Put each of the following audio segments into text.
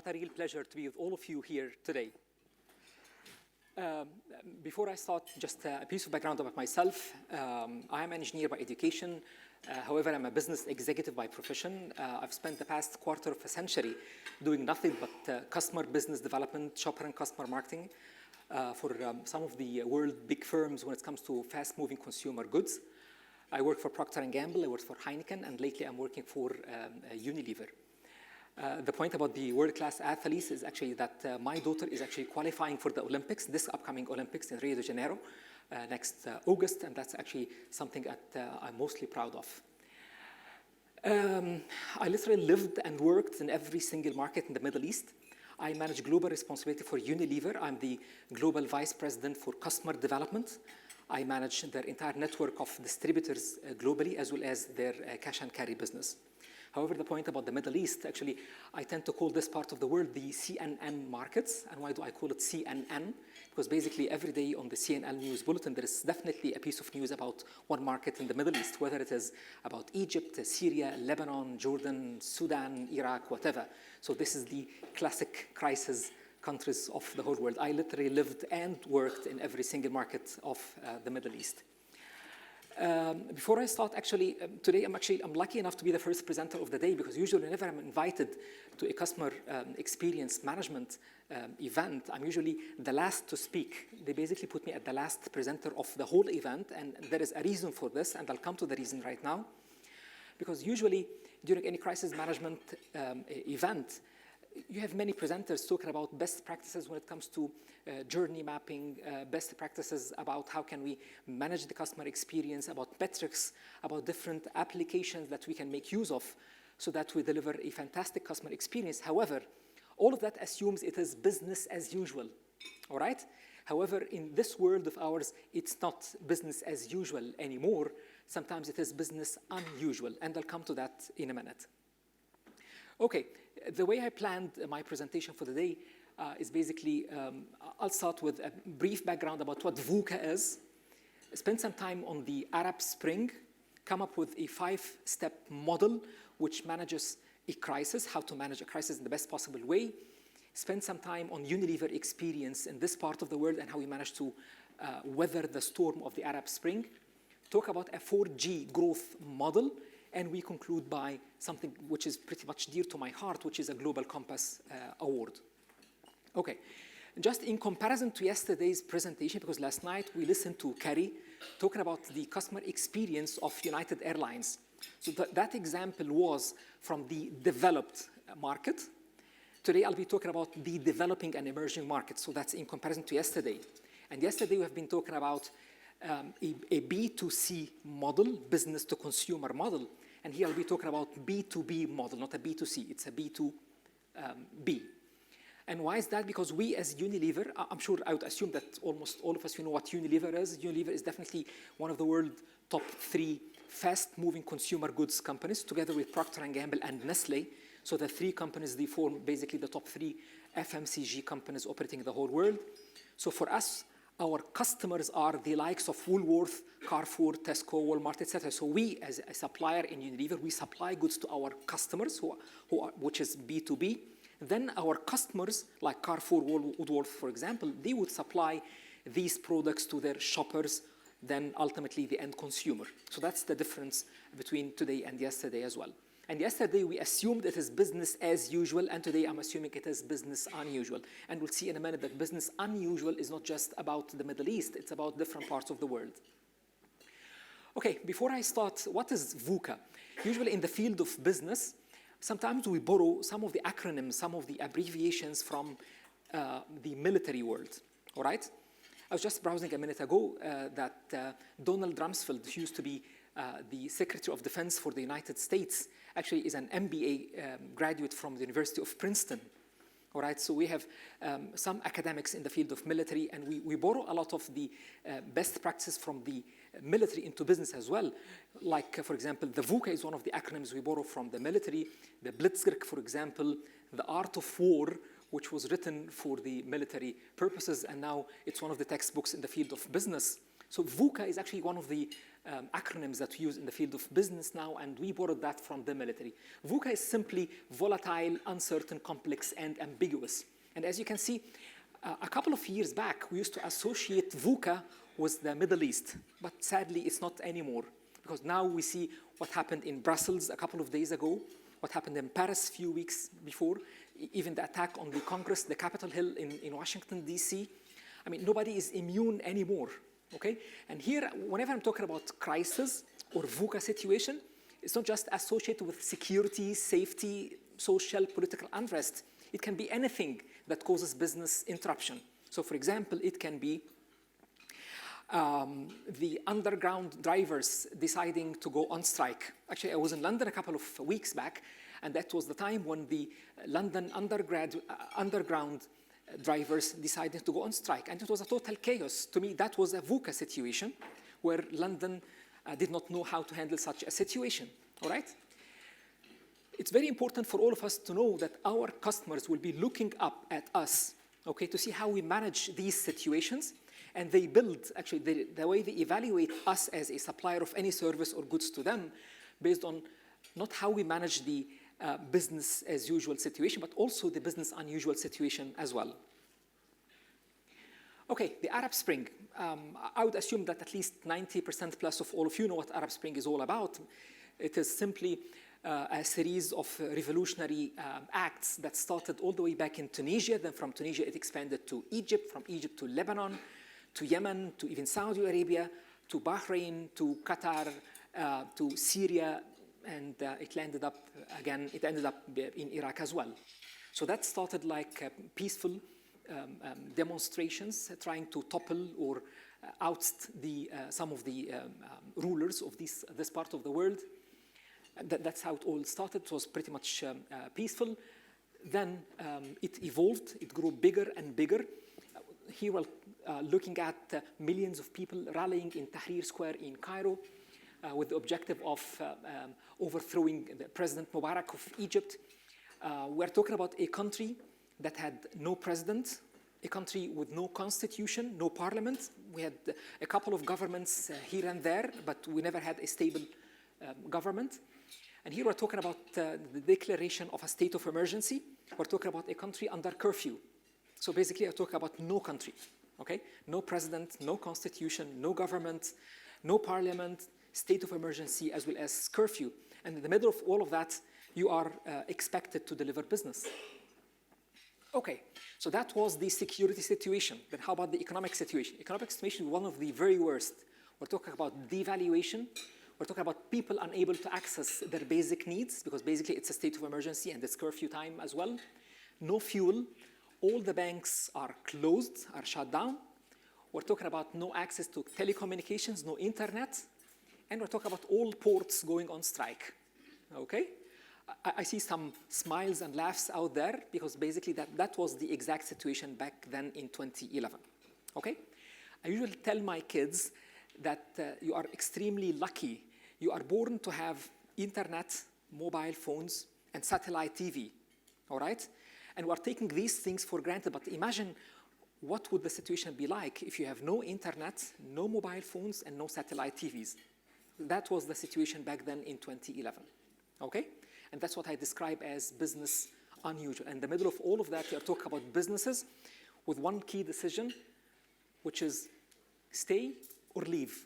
what a real pleasure to be with all of you here today. Before I start, just a piece of background about myself. I am an engineer by education. However, I'm a business executive by profession. I've spent the past quarter of a century doing nothing but customer business development, shopper and customer marketing for some of the world big firms when it comes to fast-moving consumer goods. I work for Procter & Gamble, I work for Heineken, and lately I'm working for Unilever. The point about the world-class athletes is actually that my daughter is actually qualifying for the Olympics, this upcoming Olympics in Rio de Janeiro next August, and that's actually something that I'm mostly proud of. I literally lived and worked in every single market in the Middle East. I manage global responsibility for Unilever. I'm the global vice president for customer development. I manage their entire network of distributors globally, as well as their cash and carry business. However, the point about the Middle East, actually, I tend to call this part of the world the CNN markets. And why do I call it CNN? Because basically every day on the CNN news bulletin, there is definitely a piece of news about one market in the Middle East, whether it is about Egypt, Syria, Lebanon, Jordan, Sudan, Iraq, whatever. So this is the classic crisis countries of the whole world. I literally lived and worked in every single market of the Middle East. Before I start, actually, today I'm lucky enough to be the first presenter of the day, because usually whenever I'm invited to a customer experience management event, I'm usually the last to speak. They basically put me at the last presenter of the whole event, and there is a reason for this, and I'll come to the reason right now. Because usually during any crisis management event, you have many presenters talking about best practices when it comes to journey mapping, best practices about how can we manage the customer experience, about metrics, about different applications that we can make use of so that we deliver a fantastic customer experience. However, all of that assumes it is business as usual, all right? However, in this world of ours, it's not business as usual anymore. Sometimes it is business unusual, and I'll come to that in a minute. Okay, the way I planned my presentation for the day is basically, I'll start with a brief background about what VUCA is, spend some time on the Arab Spring, come up with a 5-step model which manages a crisis, how to manage a crisis in the best possible way, spend some time on Unilever experience in this part of the world and how we managed to weather the storm of the Arab Spring, talk about a 4G growth model, and we conclude by something which is pretty much dear to my heart, which is a Global Compass Award. Okay, just in comparison to yesterday's presentation, because last night we listened to Carrie talking about the customer experience of United Airlines. So that example was from the developed market. Today I'll be talking about the developing and emerging markets. So that's in comparison to yesterday. And yesterday we have been talking about a B2C model, business to consumer model. And here I'll be talking about B2B model, not a B2C, it's a B2B. And why is that? Because we as Unilever, I'm sure I would assume that almost all of us know what Unilever is. Unilever is definitely one of the world's top 3 fast-moving consumer goods companies, together with Procter & Gamble and Nestle. So the 3 companies, they form basically the top 3 FMCG companies operating in the whole world. So for us, our customers are the likes of Woolworth, Carrefour, Tesco, Walmart, etc. So we, as a supplier in Unilever, we supply goods to our customers, which is B2B. Then our customers, like Carrefour, Woolworth, for example, they would supply these products to their shoppers, then ultimately the end consumer. So that's the difference between today and yesterday as well. And yesterday we assumed it is business as usual, and today I'm assuming it is business unusual. And we'll see in a minute that business unusual is not just about the Middle East, it's about different parts of the world. Okay, before I start, what is VUCA? Usually in the field of business, sometimes we borrow some of the acronyms, some of the abbreviations from the military world, all right? I was just browsing a minute ago that Donald Rumsfeld, who used to be the Secretary of Defense for the United States, actually is an MBA graduate from the University of Princeton. All right, so we have some academics in the field of military, and we borrow a lot of the best practices from the military into business as well. Like, for example, the VUCA is one of the acronyms we borrow from the military. The Blitzkrieg, for example, the Art of War, which was written for the military purposes, and now it's one of the textbooks in the field of business. So VUCA is actually one of the acronyms that we use in the field of business now, and we borrowed that from the military. VUCA is simply volatile, uncertain, complex, and ambiguous. And as you can see, a couple of years back, we used to associate VUCA with the Middle East, but sadly, it's not anymore, because now we see what happened in Brussels a couple of days ago, what happened in Paris a few weeks before, even the attack on the Congress, the Capitol Hill in Washington, D.C. I mean, nobody is immune anymore, okay? And here, whenever I'm talking about crisis or VUCA situation, it's not just associated with security, safety, social, political unrest. It can be anything that causes business interruption. So for example, it can be the underground drivers deciding to go on strike. Actually, I was in London a couple of weeks back, and that was the time when the London underground drivers decided to go on strike, and it was a total chaos. To me, that was a VUCA situation where London did not know how to handle such a situation, all right? It's very important for all of us to know that our customers will be looking up at us, okay, to see how we manage these situations. And they build, actually, the way they evaluate us as a supplier of any service or goods to them based on not how we manage the business as usual situation, but also the business unusual situation as well. Okay, the Arab Spring. I would assume that at least 90% plus of all of you know what Arab Spring is all about. It is simply a series of revolutionary acts that started all the way back in Tunisia. Then from Tunisia, it expanded to Egypt, from Egypt to Lebanon, to Yemen, to even Saudi Arabia, to Bahrain, to Qatar, to Syria, and it ended up in Iraq as well. So that started like peaceful demonstrations trying to topple or oust some of the rulers of this part of the world. That's how it all started. It was pretty much peaceful. Then it evolved. It grew bigger and bigger. Here we're looking at millions of people rallying in Tahrir Square in Cairo with the objective of overthrowing the President Mubarak of Egypt. We're talking about a country that had no president, a country with no constitution, no parliament. We had a couple of governments here and there, but we never had a stable government. And here we're talking about the declaration of a state of emergency. We're talking about a country under curfew. So basically, I talk about no country, okay? No president, no constitution, no government, no parliament, state of emergency, as well as curfew. And in the middle of all of that, you are expected to deliver business. Okay, so that was the security situation. Then how about the economic situation? Economic situation is one of the very worst. We're talking about devaluation. We're talking about people unable to access their basic needs, because basically it's a state of emergency and it's curfew time as well. No fuel. All the banks are closed, are shut down. We're talking about no access to telecommunications, no internet. And we're talking about all ports going on strike, okay? I see some smiles and laughs out there because basically that was the exact situation back then in 2011, okay? I usually tell my kids that you are extremely lucky. You are born to have internet, mobile phones, and satellite TV, all right? And we're taking these things for granted, but imagine what would the situation be like if you have no internet, no mobile phones, and no satellite TVs. That was the situation back then in 2011, okay? And that's what I describe as business unusual. In the middle of all of that, you're talking about businesses with one key decision, which is stay or leave.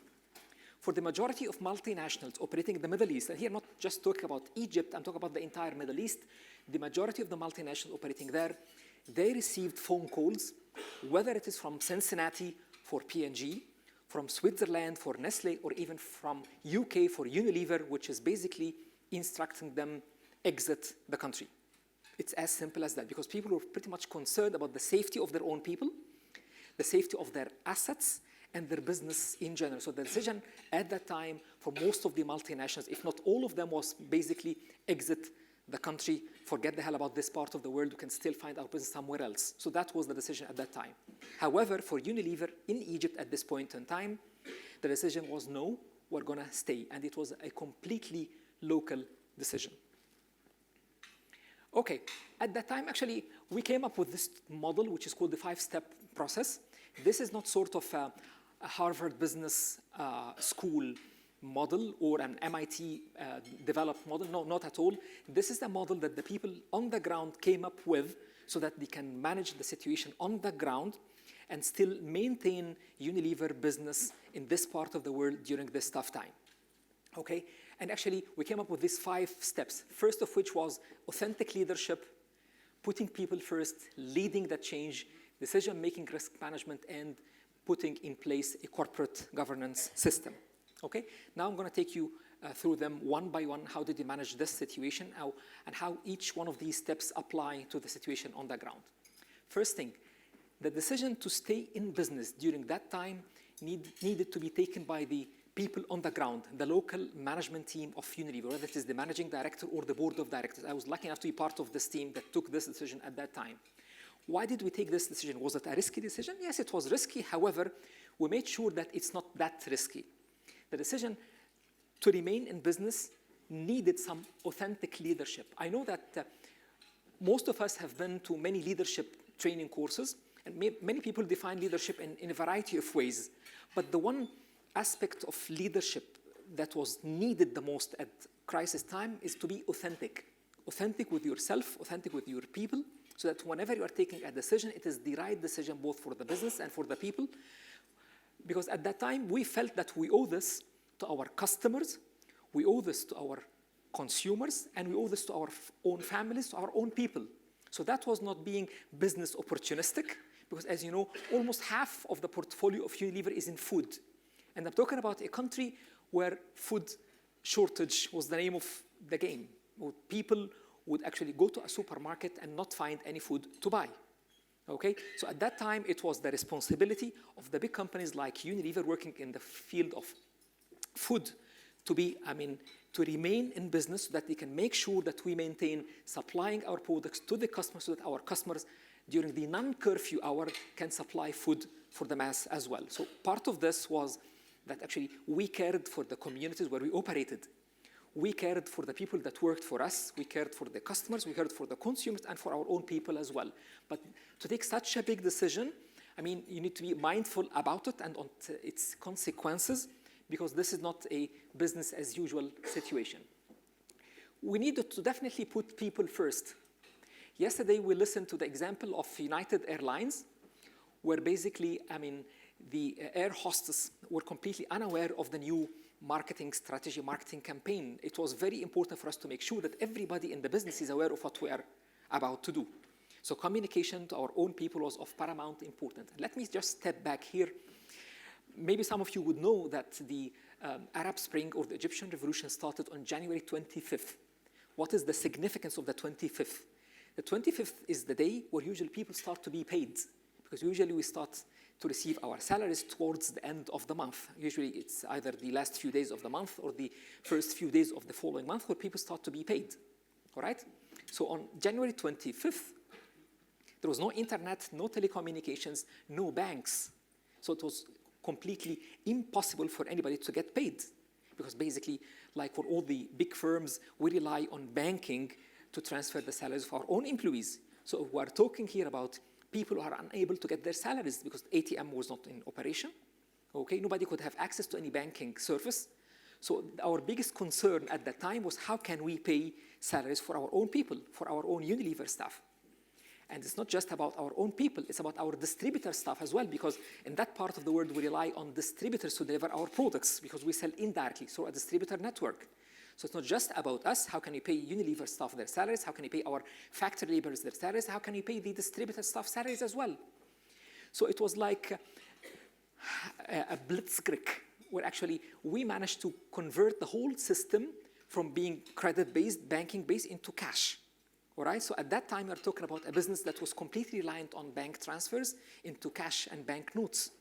For the majority of multinationals operating in the Middle East, and here I'm not just talking about Egypt, I'm talking about the entire Middle East, the majority of the multinationals operating there, they received phone calls, whether it is from Cincinnati for P&G, from Switzerland for Nestle, or even from UK for Unilever, which is basically instructing them exit the country. It's as simple as that, because people were pretty much concerned about the safety of their own people, the safety of their assets, and their business in general. So the decision at that time for most of the multinationals, if not all of them, was basically exit the country, forget the hell about this part of the world, we can still find our business somewhere else. So that was the decision at that time. However, for Unilever in Egypt at this point in time, the decision was no, we're gonna stay. And it was a completely local decision. Okay, at that time, actually, we came up with this model, which is called the 5-step process. This is not sort of a Harvard Business School model or an MIT developed model. No, not at all. This is the model that the people on the ground came up with so that they can manage the situation on the ground and still maintain Unilever business in this part of the world during this tough time. Okay? And actually, we came up with these 5 steps. First of which was authentic leadership, putting people first, leading the change, decision-making, risk management, and putting in place a corporate governance system. Okay? Now I'm going to take you through them one by one. How did you manage this situation, and how each one of these steps apply to the situation on the ground. First thing, the decision to stay in business during that time needed to be taken by the people on the ground, the local management team of Unilever, whether it is the managing director or the board of directors. I was lucky enough to be part of this team that took this decision at that time. Why did we take this decision? Was it a risky decision? Yes, it was risky. However, we made sure that it's not that risky. The decision to remain in business needed some authentic leadership. I know that most of us have been to many leadership training courses, and many people define leadership in a variety of ways. But the one aspect of leadership that was needed the most at crisis time is to be authentic. Authentic with yourself, authentic with your people, so that whenever you are taking a decision, it is the right decision both for the business and for the people. Because at that time, we felt that we owe this to our customers, we owe this to our consumers, and we owe this to our own families, to our own people. So that was not being business opportunistic, because as you know, almost half of the portfolio of Unilever is in food. And I'm talking about a country where food shortage was the name of the game. People would actually go to a supermarket and not find any food to buy. Okay? So at that time, it was the responsibility of the big companies like Unilever working in the field of food to remain in business so that they can make sure that we maintain supplying our products to the customers so that our customers during the non-curfew hour can supply food for the mass as well. So part of this was that actually we cared for the communities where we operated. We cared for the people that worked for us. We cared for the customers. We cared for the consumers and for our own people as well. But to take such a big decision, you need to be mindful about it and on its consequences, because this is not a business as usual situation. We needed to definitely put people first. Yesterday, we listened to the example of United Airlines, where basically, the air hostess were completely unaware of the new marketing strategy, marketing campaign. It was very important for us to make sure that everybody in the business is aware of what we are about to do. So communication to our own people was of paramount importance. Let me just step back here. Maybe some of you would know that the Arab Spring or the Egyptian Revolution started on January 25th. What is the significance of the 25th? The 25th is the day where usually people start to be paid, because usually we start to receive our salaries towards the end of the month. Usually it's either the last few days of the month or the first few days of the following month where people start to be paid, all right? So on January 25th, there was no internet, no telecommunications, no banks. So it was completely impossible for anybody to get paid, because basically, like for all the big firms, we rely on banking to transfer the salaries of our own employees. So we're talking here about people who are unable to get their salaries because ATM was not in operation. Okay, nobody could have access to any banking service. So our biggest concern at that time was how can we pay salaries for our own people, for our own Unilever staff. And it's not just about our own people, it's about our distributor staff as well, because in that part of the world we rely on distributors to deliver our products because we sell indirectly through a distributor network. So it's not just about us. How can we pay Unilever staff their salaries? How can we pay our factory laborers their salaries? How can we pay the distributor staff salaries as well? So it was like a blitzkrieg, where actually we managed to convert the whole system from being credit-based, banking-based, into cash. All right? So at that time, we were talking about a business that was completely reliant on bank transfers into cash and bank notes.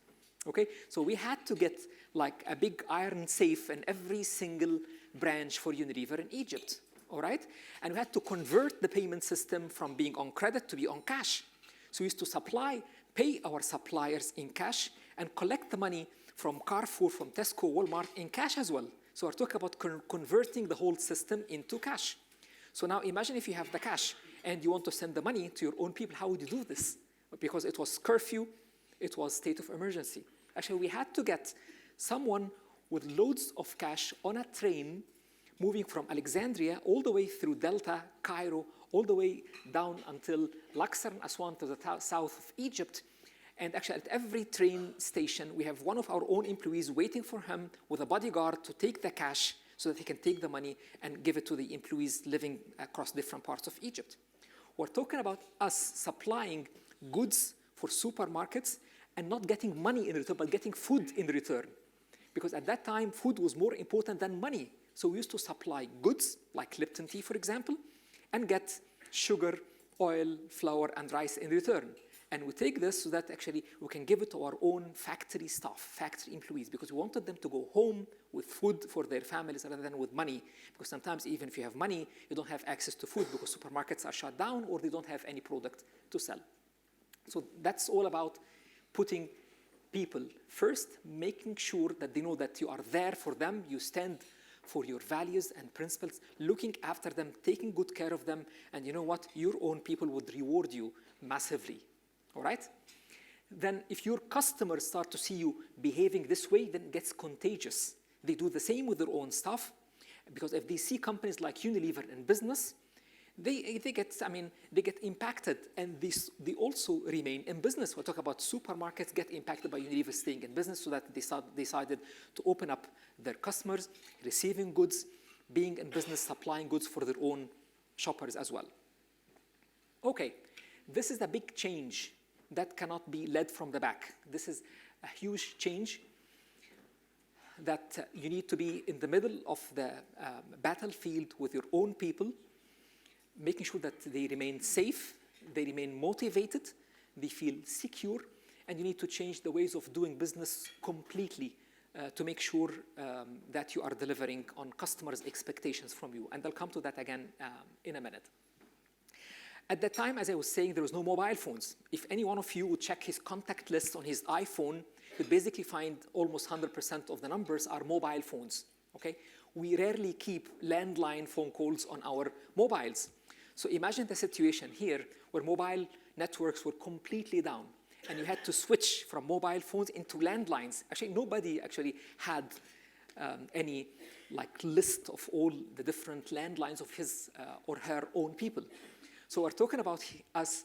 Okay? So we had to get like a big iron safe in every single branch for Unilever in Egypt, all right? And we had to convert the payment system from being on credit to be on cash. So we used to pay our suppliers in cash and collect the money from Carrefour, from Tesco, Walmart in cash as well. So we're talking about converting the whole system into cash. So now imagine if you have the cash and you want to send the money to your own people, how would you do this? Because it was curfew, it was state of emergency. Actually, we had to get someone with loads of cash on a train moving from Alexandria all the way through Delta, Cairo, all the way down until Luxor and Aswan to the south of Egypt. And actually, at every train station, we have one of our own employees waiting for him with a bodyguard to take the cash so that he can take the money and give it to the employees living across different parts of Egypt. We're talking about us supplying goods for supermarkets and not getting money in return, but getting food in return. Because at that time, food was more important than money. So we used to supply goods, like Lipton tea, for example, and get sugar, oil, flour, and rice in return. And we take this so that actually we can give it to our own factory staff, factory employees, because we wanted them to go home with food for their families rather than with money. Because sometimes even if you have money, you don't have access to food because supermarkets are shut down or they don't have any product to sell. So that's all about putting people first, making sure that they know that you are there for them, you stand for your values and principles, looking after them, taking good care of them, and you know what? Your own people would reward you massively. All right? Then if your customers start to see you behaving this way, then it gets contagious. They do the same with their own stuff, because if they see companies like Unilever in business, they get impacted, and they also remain in business. We'll talk about supermarkets get impacted by Unilever staying in business, so that they decided to open up their customers, receiving goods, being in business, supplying goods for their own shoppers as well. Okay, this is a big change that cannot be led from the back. This is a huge change that you need to be in the middle of the battlefield with your own people, making sure that they remain safe, they remain motivated, they feel secure, and you need to change the ways of doing business completely to make sure that you are delivering on customers' expectations from you. And I'll come to that again in a minute. At that time, as I was saying, there was no mobile phones. If any one of you would check his contact list on his iPhone, you'd basically find almost 100% of the numbers are mobile phones, okay? We rarely keep landline phone calls on our mobiles. So imagine the situation here where mobile networks were completely down and you had to switch from mobile phones into landlines. Actually, nobody actually had any list of all the different landlines of his or her own people. So we're talking about us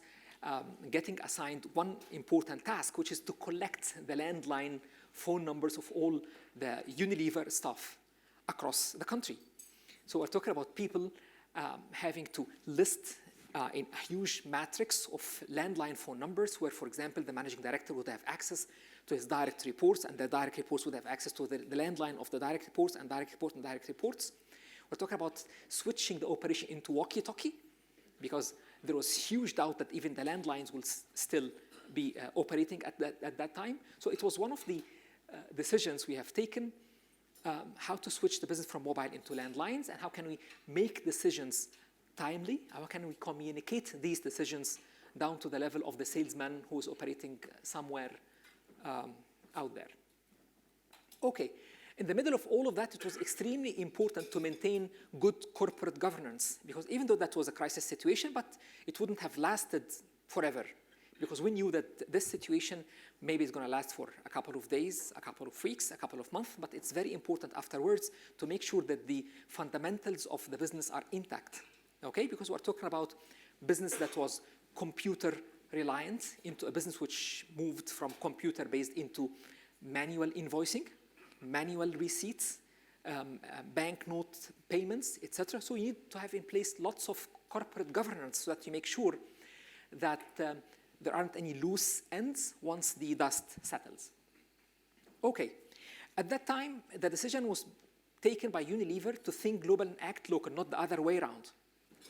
getting assigned one important task, which is to collect the landline phone numbers of all the Unilever staff across the country. So we're talking about people having to list in a huge matrix of landline phone numbers where, for example, the managing director would have access to his direct reports, and the direct reports would have access to the landline of the direct reports and direct report and direct reports. We're talking about switching the operation into walkie-talkie, because there was huge doubt that even the landlines will still be operating at that time. So it was one of the decisions we have taken, how to switch the business from mobile into landlines, and how can we make decisions timely, how can we communicate these decisions down to the level of the salesman who is operating somewhere out there. Okay. In the middle of all of that, it was extremely important to maintain good corporate governance, because even though that was a crisis situation, but it wouldn't have lasted forever, because we knew that this situation maybe is going to last for a couple of days, a couple of weeks, a couple of months, but it's very important afterwards to make sure that the fundamentals of the business are intact, okay? Because we're talking about business that was computer reliant into a business which moved from computer-based into manual invoicing, manual receipts, banknote payments, etc. So you need to have in place lots of corporate governance so that you make sure that there aren't any loose ends once the dust settles. Okay, at that time, the decision was taken by Unilever to think global and act local, not the other way around,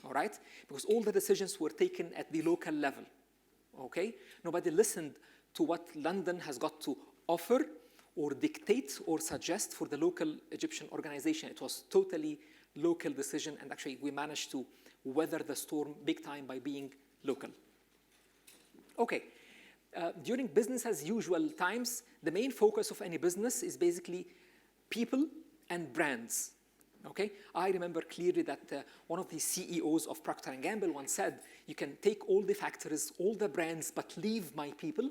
all right? Because all the decisions were taken at the local level, okay? Nobody listened to what London has got to offer or dictate or suggest for the local Egyptian organization. It was totally local decision, and actually we managed to weather the storm big time by being local. Okay, during business as usual times, the main focus of any business is basically people and brands, okay? I remember clearly that one of the CEOs of Procter & Gamble once said, you can take all the factories, all the brands, but leave my people,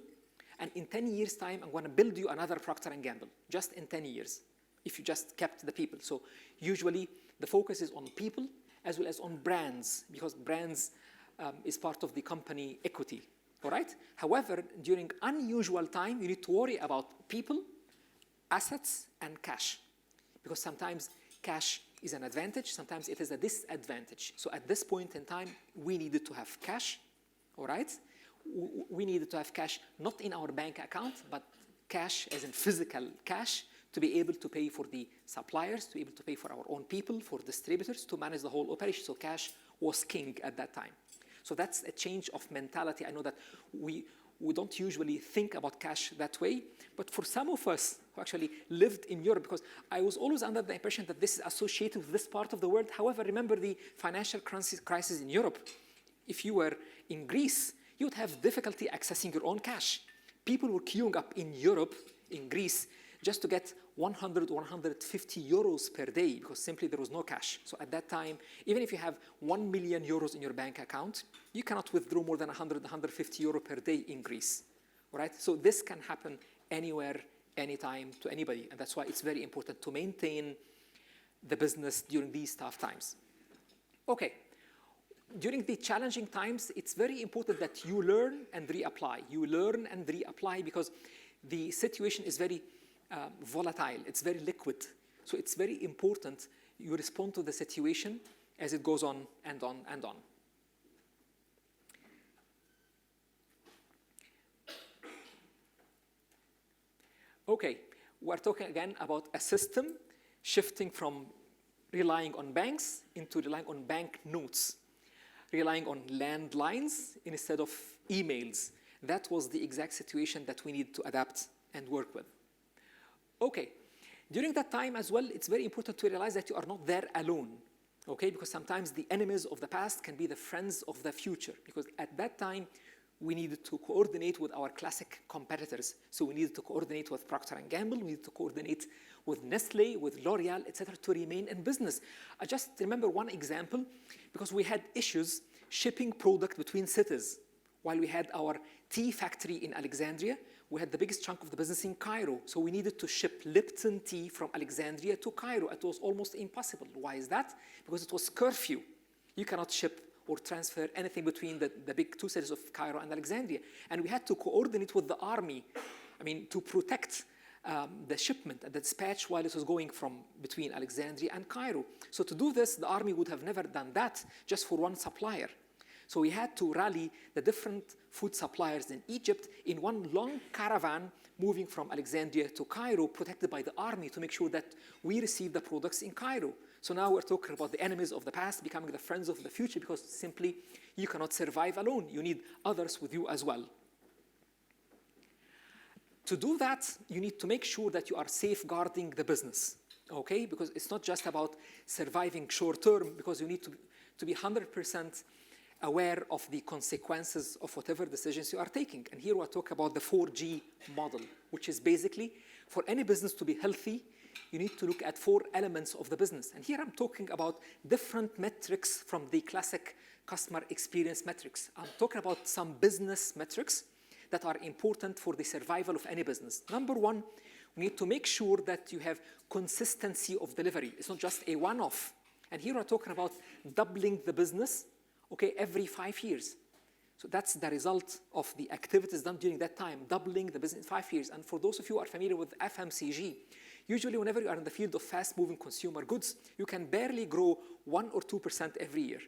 and in 10 years' time, I'm going to build you another Procter & Gamble, just in 10 years, if you just kept the people. So usually the focus is on people as well as on brands, because brands is part of the company equity, all right? However, during unusual time, you need to worry about people, assets, and cash, because sometimes cash is an advantage, sometimes it is a disadvantage. So at this point in time, we needed to have cash, all right? We needed to have cash, not in our bank account, but cash as in physical cash, to be able to pay for the suppliers, to be able to pay for our own people, for distributors, to manage the whole operation. So cash was king at that time. So that's a change of mentality. I know that we don't usually think about cash that way, but for some of us who actually lived in Europe, because I was always under the impression that this is associated with this part of the world. However, remember the financial crisis in Europe. If you were in Greece, you would have difficulty accessing your own cash. People were queuing up in Europe, in Greece, just to get 100 or 150 euros per day, because simply there was no cash. So at that time, even if you have 1 million euros in your bank account, you cannot withdraw more than 100, 150 euro per day in Greece, all right? So this can happen anywhere, anytime, to anybody, and that's why it's very important to maintain the business during these tough times. Okay, during the challenging times, it's very important that you learn and reapply. You learn and reapply, because the situation is very volatile, it's very liquid. So it's very important you respond to the situation as it goes on and on and on. Okay, we're talking again about a system shifting from relying on banks into relying on bank notes, relying on landlines instead of emails. That was the exact situation that we need to adapt and work with. Okay, during that time as well, it's very important to realize that you are not there alone, okay? Because sometimes the enemies of the past can be the friends of the future, because at that time, we needed to coordinate with our classic competitors. So we needed to coordinate with Procter & Gamble, we needed to coordinate with Nestle, with L'Oreal, etc., to remain in business. I just remember one example, because we had issues shipping product between cities. While we had our tea factory in Alexandria, we had the biggest chunk of the business in Cairo. So we needed to ship Lipton tea from Alexandria to Cairo. It was almost impossible. Why is that? Because it was curfew. You cannot ship or transfer anything between the big two cities of Cairo and Alexandria. And we had to coordinate with the army, to protect the shipment and the dispatch while it was going from between Alexandria and Cairo. So to do this, the army would have never done that just for one supplier. So we had to rally the different food suppliers in Egypt in one long caravan moving from Alexandria to Cairo, protected by the army, to make sure that we receive the products in Cairo. So now we're talking about the enemies of the past becoming the friends of the future, because simply you cannot survive alone. You need others with you as well. To do that, you need to make sure that you are safeguarding the business, okay? Because it's not just about surviving short term, because you need to be 100% aware of the consequences of whatever decisions you are taking. And here we'll talk about the 4G model, which is basically, for any business to be healthy, you need to look at 4 elements of the business. And here I'm talking about different metrics from the classic customer experience metrics. I'm talking about some business metrics that are important for the survival of any business. Number 1, we need to make sure that you have consistency of delivery. It's not just a one-off. And here we're talking about doubling the business, okay, every 5 years. So that's the result of the activities done during that time, doubling the business in 5 years. And for those of you who are familiar with FMCG, usually whenever you are in the field of fast-moving consumer goods, you can barely grow 1 or 2% every year.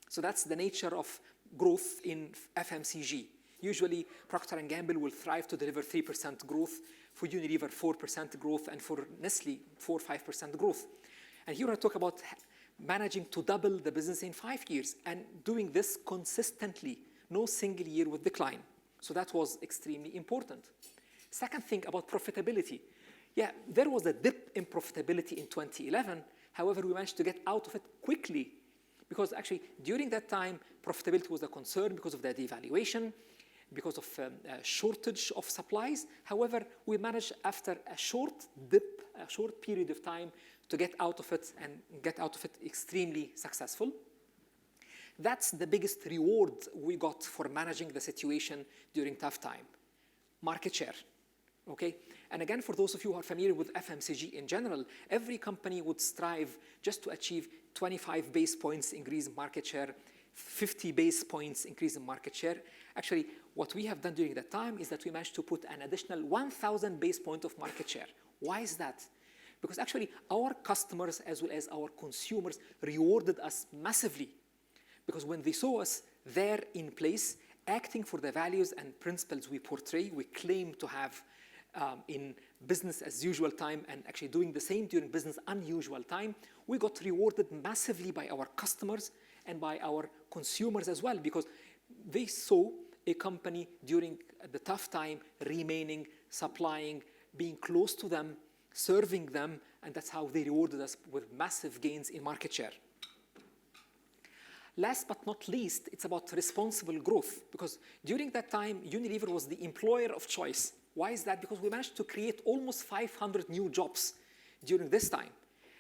So that's the nature of growth in FMCG. Usually, Procter & Gamble will thrive to deliver 3% growth, for Unilever 4% growth, and for Nestle 4-5% growth. And here I talk about managing to double the business in 5 years and doing this consistently, no single year with decline. So that was extremely important. Second thing about profitability. Yeah, there was a dip in profitability in 2011. However, we managed to get out of it quickly, because actually during that time, profitability was a concern because of the devaluation, because of a shortage of supplies. However, we managed after a short dip, a short period of time, to get out of it and get out of it extremely successful. That's the biggest reward we got for managing the situation during tough time. Market share, okay? And again, for those of you who are familiar with FMCG in general, every company would strive just to achieve 25 base points increase in market share, 50 base points increase in market share. Actually, what we have done during that time is that we managed to put an additional 1,000 base points of market share. Why is that? Because actually, our customers as well as our consumers rewarded us massively. Because when they saw us there in place, acting for the values and principles we portray, we claim to have in business as usual time, and actually doing the same during business unusual time, we got rewarded massively by our customers and by our consumers as well, because they saw a company during the tough time remaining, supplying, being close to them, serving them, and that's how they rewarded us with massive gains in market share. Last but not least, it's about responsible growth, because during that time, Unilever was the employer of choice. Why is that? Because we managed to create almost 500 new jobs during this time.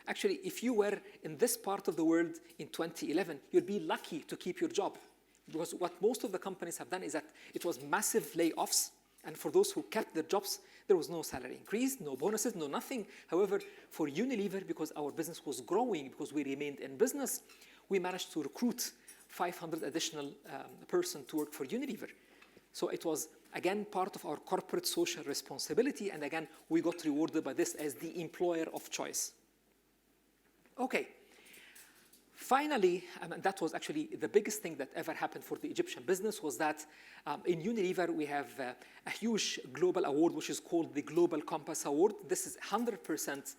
Actually, if you were in this part of the world in 2011, you'd be lucky to keep your job. Because what most of the companies have done is that it was massive layoffs, and for those who kept their jobs, there was no salary increase, no bonuses, no nothing. However, for Unilever, because our business was growing, because we remained in business, we managed to recruit 500 additional person to work for Unilever. So it was, again, part of our corporate social responsibility, and again, we got rewarded by this as the employer of choice. Okay. Finally, and that was actually the biggest thing that ever happened for the Egyptian business, was that in Unilever we have a huge global award which is called the Global Compass Award. This is 100%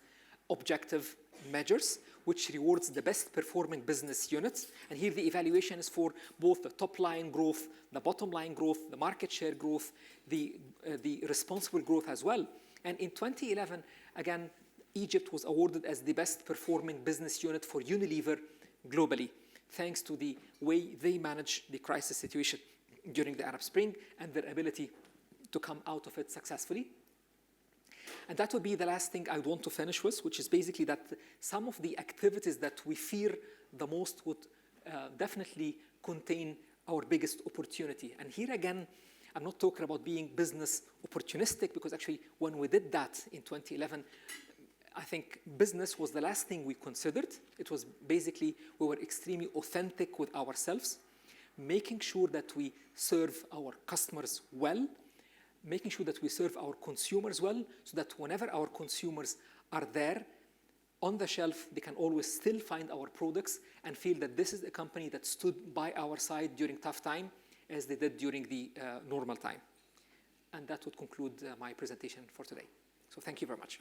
objective measures which rewards the best performing business units. And here the evaluation is for both the top line growth, the bottom line growth, the market share growth, the responsible growth as well. And in 2011, again, Egypt was awarded as the best performing business unit for Unilever globally, thanks to the way they managed the crisis situation during the Arab Spring and their ability to come out of it successfully. And that would be the last thing I want to finish with, which is basically that some of the activities that we fear the most would definitely contain our biggest opportunity. And here again, I'm not talking about being business opportunistic, because actually when we did that in 2011, I think business was the last thing we considered. It was basically, we were extremely authentic with ourselves, making sure that we serve our customers well, making sure that we serve our consumers well, so that whenever our consumers are there on the shelf, they can always still find our products and feel that this is a company that stood by our side during tough time, as they did during the normal time. And that would conclude my presentation for today. So thank you very much.